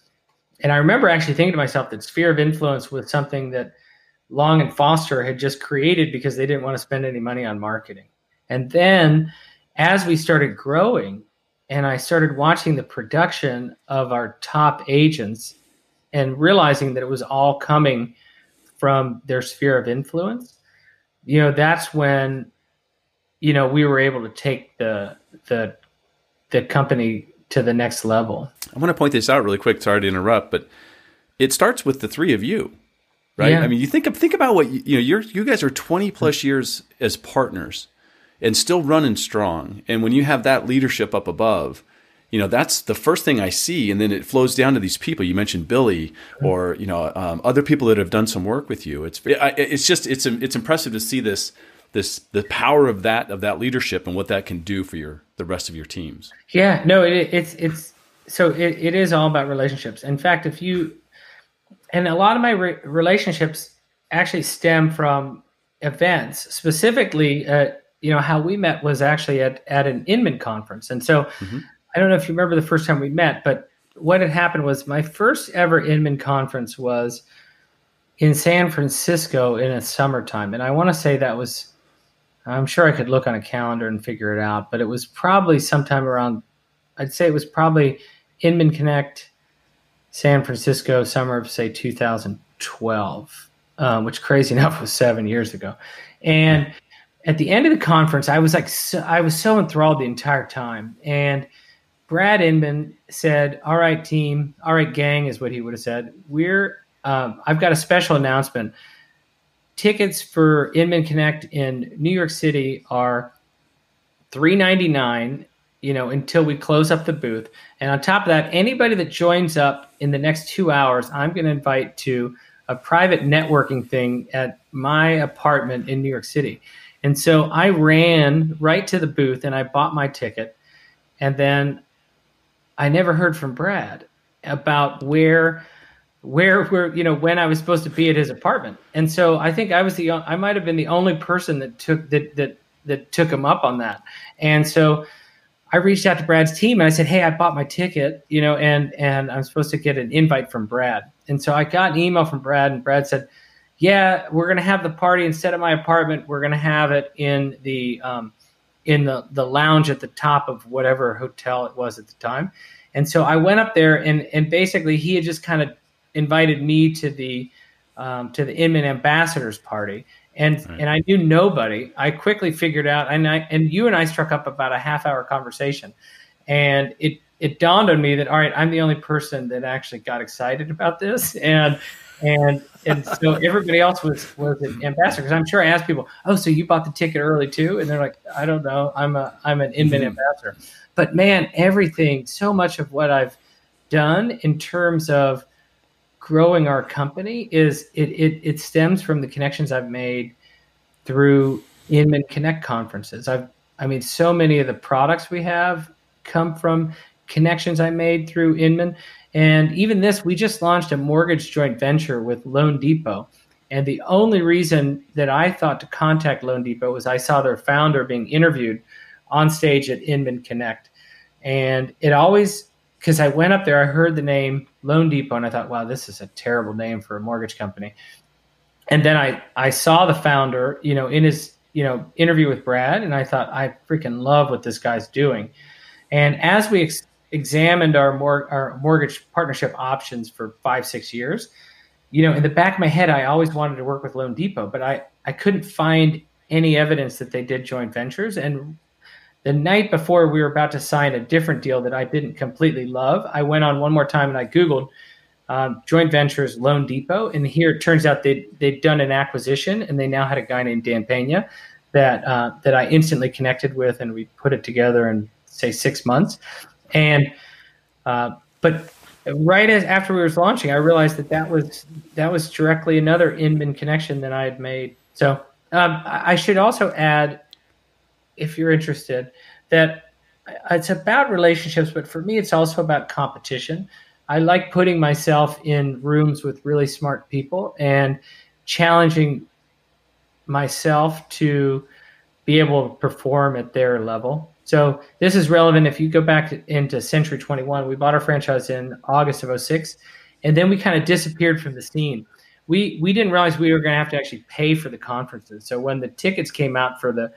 S1: And I remember actually thinking to myself that sphere of influence was something that Long and Foster had just created because they didn't want to spend any money on marketing. And then as we started growing and I started watching the production of our top agents and realizing that it was all coming from their sphere of influence, that's when, we were able to take the company to the next level.
S2: I want to point this out really quick. Sorry to interrupt, but it starts with the three of you, right? Yeah. I mean, you think about what you guys are 20 plus years as partners and still running strong. And when you have that leadership up above, that's the first thing I see. And then it flows down to these people. You mentioned Billy or, other people that have done some work with you. It's impressive to see the power of that leadership and what that can do for the rest of your teams.
S1: Yeah, no, it is all about relationships. In fact, and a lot of my relationships actually stem from events. Specifically, how we met was actually at an Inman conference. And so I don't know if you remember the first time we met, but what had happened was my first ever Inman conference was in San Francisco in a summertime. And I want to say I'm sure I could look on a calendar and figure it out, but it was probably sometime around, I'd say it was probably Inman Connect, San Francisco, summer of, say, 2012, which crazy enough was 7 years ago. And at the end of the conference, I was so enthralled the entire time. And Brad Inman said, "All right, team, all right, gang," is what he would have said. I've got a special announcement. Tickets for Inman Connect in New York City are $3.99, until we close up the booth. And on top of that, anybody that joins up in the next 2 hours, I'm going to invite to a private networking thing at my apartment in New York City. And so I ran right to the booth and I bought my ticket. And then I never heard from Brad about when I was supposed to be at his apartment. And so I think I might have been the only person that took him up on that. And so I reached out to Brad's team and I said, "Hey, I bought my ticket, and I'm supposed to get an invite from Brad." And so I got an email from Brad, and Brad said, "Yeah, we're going to have the party instead of my apartment. We're going to have it in the lounge at the top of whatever hotel it was at the time." And so I went up there, and basically he had just kind of invited me to the Inman Ambassadors party. And
S2: Right.
S1: and I knew nobody. I quickly figured out, and you and I struck up about a half-hour conversation, and it dawned on me that, all right, I'm the only person that actually got excited about this, and so everybody else was an ambassador, because I'm sure I asked people, "Oh, so you bought the ticket early too?" And they're like, "I don't know, I'm an Inman ambassador." But man, everything, so much of what I've done in terms of growing our company it stems from the connections I've made through Inman Connect conferences. I mean, so many of the products we have come from connections I made through Inman. And even this, we just launched a mortgage joint venture with Loan Depot. And the only reason that I thought to contact Loan Depot was I saw their founder being interviewed on stage at Inman Connect. And it always, because I went up there, I heard the name Loan Depot, and I thought, wow, this is a terrible name for a mortgage company. And then I saw the founder, in his, interview with Brad, and I thought, I freaking love what this guy's doing. And as we examined our mortgage partnership options for 5-6 years, in the back of my head, I always wanted to work with Loan Depot, but I couldn't find any evidence that they did joint ventures. And the night before we were about to sign a different deal that I didn't completely love, I went on one more time and I Googled joint ventures Loan Depot. And here it turns out they'd done an acquisition, and they now had a guy named Dan Pena that I instantly connected with, and we put it together in, say, 6 months. And but right after we were launching, I realized that was directly another Inman connection that I had made. So I should also add, if you're interested, that it's about relationships, but for me, it's also about competition. I like putting myself in rooms with really smart people and challenging myself to be able to perform at their level. So this is relevant if you go back into Century 21. We bought our franchise in August of 06, and then we kind of disappeared from the scene. We didn't realize we were going to have to actually pay for the conferences. So when the tickets came out for the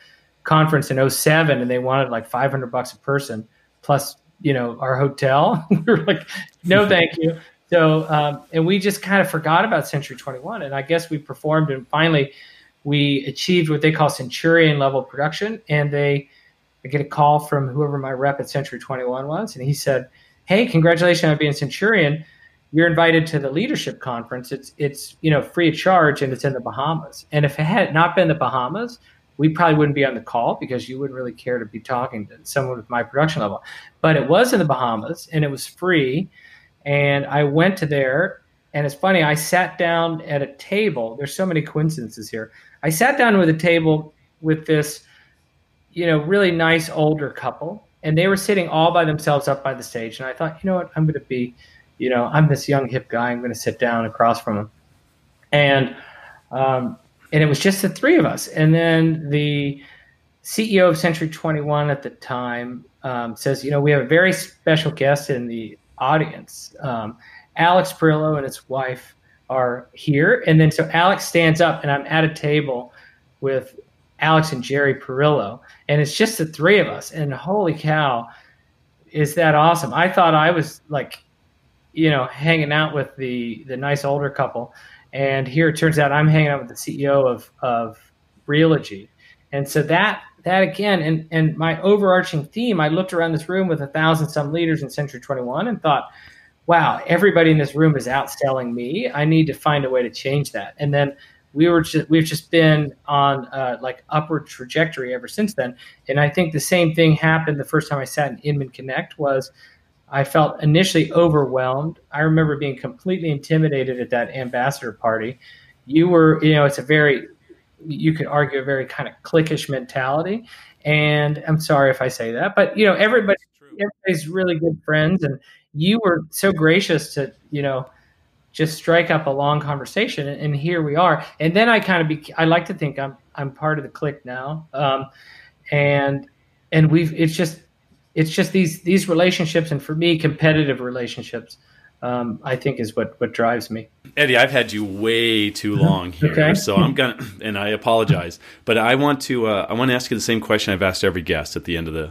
S1: conference in 07 and they wanted like $500 a person plus our hotel, we were like, no thank you. So and we just kind of forgot about Century 21, and I guess we performed, and finally we achieved what they call Centurion level production. And I get a call from whoever my rep at Century 21 was, and he said, "Hey, congratulations on being Centurion. You're invited to the leadership conference. It's free of charge, and it's in the Bahamas." And if it had not been the Bahamas, we probably wouldn't be on the call, because you wouldn't really care to be talking to someone with my production level. But it was in the Bahamas, and it was free. And I went to there, and it's funny, I sat down at a table. There's so many coincidences here. I sat down with a table with this, really nice older couple, and they were sitting all by themselves up by the stage. And I thought, you know what, I'm going to be, I'm this young hip guy. I'm going to sit down across from them. And it was just the three of us. And then the CEO of Century 21 at the time says, we have a very special guest in the audience. Alex Perillo and his wife are here. And then so Alex stands up, and I'm at a table with Alex and Jerry Perillo, and it's just the three of us. And holy cow, is that awesome. I thought I was like, hanging out with the nice older couple. And here it turns out I'm hanging out with the CEO of Realogy. And so that again, and my overarching theme, I looked around this room with 1,000 some leaders in Century 21 and thought, wow, everybody in this room is outselling me. I need to find a way to change that. And then we've just been on like upward trajectory ever since then. And I think the same thing happened the first time I sat in Inman Connect. Was I felt initially overwhelmed. I remember being completely intimidated at that ambassador party. You were, it's a very, you could argue, a very kind of cliquish mentality. And I'm sorry if I say that, but everybody, everybody's really good friends, and you were so gracious to, just strike up a long conversation, and here we are. And then I like to think I'm part of the clique now, and it's just these relationships, and for me, competitive relationships, I think is what drives me.
S2: Eddie, I've had you way too long here,
S1: Okay.
S2: so I'm gonna, and I apologize, but I want to ask you the same question I've asked every guest at the end of the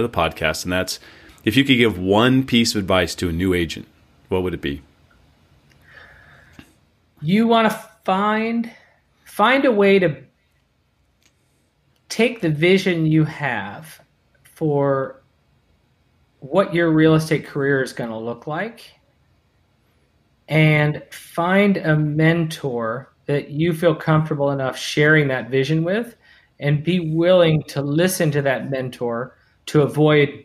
S2: podcast, and that's, if you could give one piece of advice to a new agent, what would it be?
S1: You want to find a way to take the vision you have for what your real estate career is going to look like, and find a mentor that you feel comfortable enough sharing that vision with, and be willing to listen to that mentor to avoid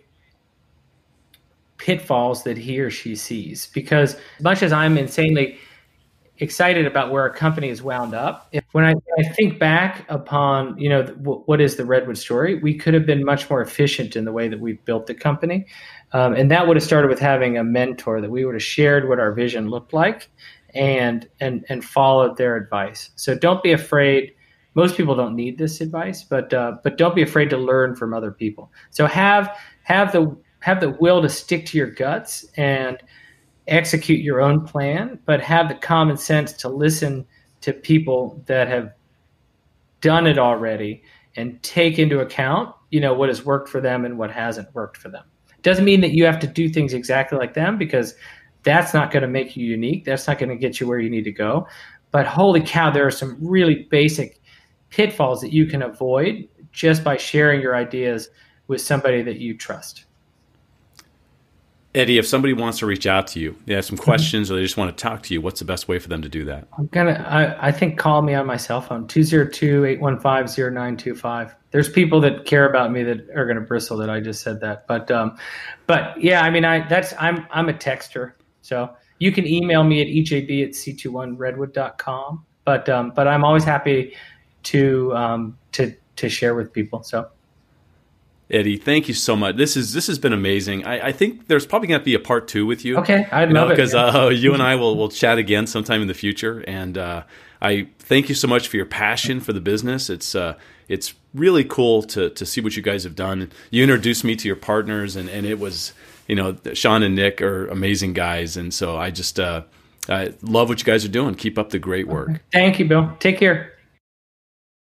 S1: pitfalls that he or she sees. Because as much as I'm insanely excited about where our company is wound up, when I think back upon, what is the Redwood story, we could have been much more efficient in the way that we built the company. And that would have started with having a mentor that we would have shared what our vision looked like, and followed their advice. So don't be afraid. Most people don't need this advice, but don't be afraid to learn from other people. So have the will to stick to your guts and execute your own plan, but have the common sense to listen to people that have done it already, and take into account, what has worked for them and what hasn't worked for them. Doesn't mean that you have to do things exactly like them, because that's not going to make you unique. That's not going to get you where you need to go. But holy cow, there are some really basic pitfalls that you can avoid just by sharing your ideas with somebody that you trust.
S2: Eddie, if somebody wants to reach out to you, they have some questions, or they just want to talk to you, what's the best way for them to do that?
S1: I think call me on my cell phone, 202-815-0925. There's people that care about me that are going to bristle that I just said that. But yeah, I mean, I'm a texter. So you can email me at ejb@c21redwood.com. But I'm always happy to share with people. So.
S2: Eddie, thank you so much. This has been amazing. I think there's probably going to be a part 2 with you.
S1: Okay, I'd love it.
S2: Because you and I will chat again sometime in the future. And I thank you so much for your passion for the business. It's really cool to see what you guys have done. You introduced me to your partners, and it was, Sean and Nick are amazing guys. And so I just I love what you guys are doing. Keep up the great work.
S1: Thank you, Bill. Take care.